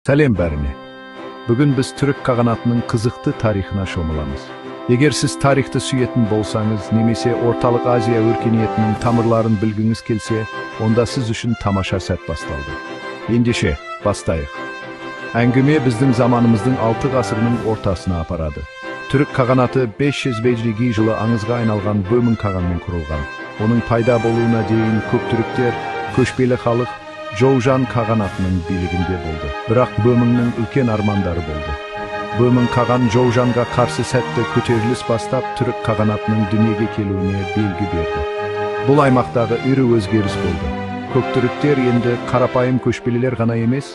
Сәлем бәріне. Бүгін біз түрік қағанатының қызықты тарихына шомыламыз. Егер сіз тарихты сүйетін болсаңыз, немесе Орталық Азия өркениетінің тамырларын білгіңіз келсе, онда сіз үшін тамаша сәт басталды. Ендеше, бастайық. Әңгіме біздің заманымыздың 6 ғасырының ортасына апарады. Түрік қағанаты 500 бейжлиги жылы аңызға айналған Бөмін қағанмен құрылған. Оның пайда болуына дейін көк түріктер, көшпелі халық Жоужан қағанатының билігінде болды. Бірақ Бөміннің үлкен армандары болды. Бөмін қаған Жоужанға қарсы сәтті көтеріліс бастап, түрік қағанатының дүниеге келуіне белгі берді. Бұл аймақтағы ірі өзгеріс болды. Көк түріктер енді қарапайым көшпелілер ғана емес,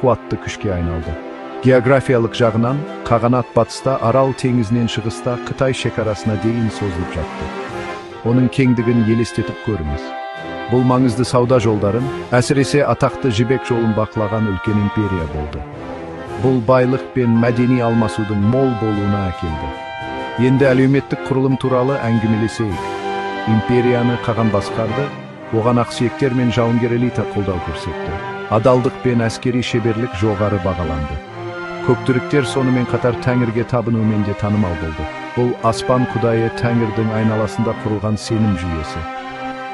қуатты күшке айналды. Географиялық жағынан, қағанат батыста Арал теңізінен шығыста Қытай шекарасына дейін созылып жатты. Оның кеңдігін елестетіп көріңіз. Бұл маңызды сауда жолдарын, әсіресе атақты жібек жолын бақылаған үлкен империя болды. Бұл байлық пен мәдени алмасудың мол болуына әкелді. Енді әлеуметтік құрылым туралы әңгімелесейік. Империяны қаған басқарды, оған ақсүйектер мен жауынгер элита қолдау көрсетті. Адалдық пен әскери шеберлік жоғары бағаланды. Көктүріктер сонымен қатар Тәңірге табынумен де танымал болды. Бұл аспан құдайы Тәңірдің айналасында құрылған сенім жүйесі.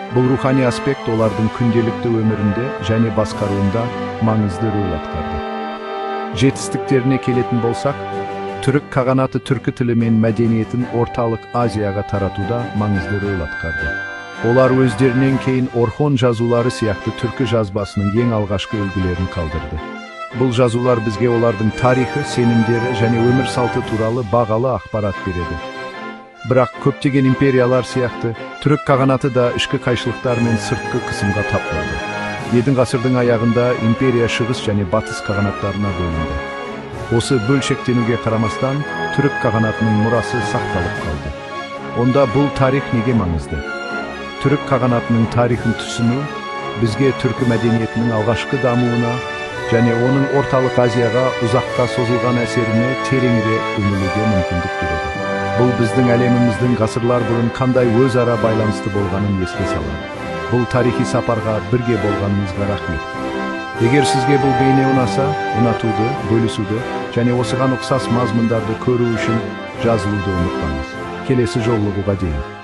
Бұл рухани аспект олардың күнделікті өмірінде және басқаруында маңызды рөл атқарды. Жетістіктеріне келетін болсақ, түрік қағанаты түркі тілі мен мәдениетін Орталық Азияға таратуда маңызды рөл атқарды. Олар өздерінен кейін Орхон жазулары сияқты түркі жазбасының ең алғашқы үлгілерін қалдырды. Бұл жазулар бізге олардың тарихы, сенімдері және өмір салты туралы бағалы ақпарат береді. Бірақ көптеген империялар сияқты, түрік қағанаты да ішкі қайшылықтар мен сыртқы қысымға тап болды. 7 ғасырдың аяғында империя шығыс және батыс қағанаттарына бөлінді. Осы бөлшектенуге қарамастан, түрік қағанатының мұрасы сақталып қалды. Онда бұл тарих неге маңызды? Түрік қағанатының тарихын түсіну бізге түркі мәдениетінің алғашқы дамуына және оның Орталық Азияға ұзаққа созылған әсеріне тереңірек үңілуге мүмкіндік береді. Бұл біздің әлеміміздің ғасырлар бұрын қандай өзара байланысты болғанын еске салады. Бұл тарихи сапарға бірге болғаныңызға рахмет. Егер сізге бұл бейне ұнаса, ұнатуды, бөлісуді және осыған ұқсас мазмұндарды көру үшін жазылуды ұмытпаңыз. Келесі жолығуға дейін.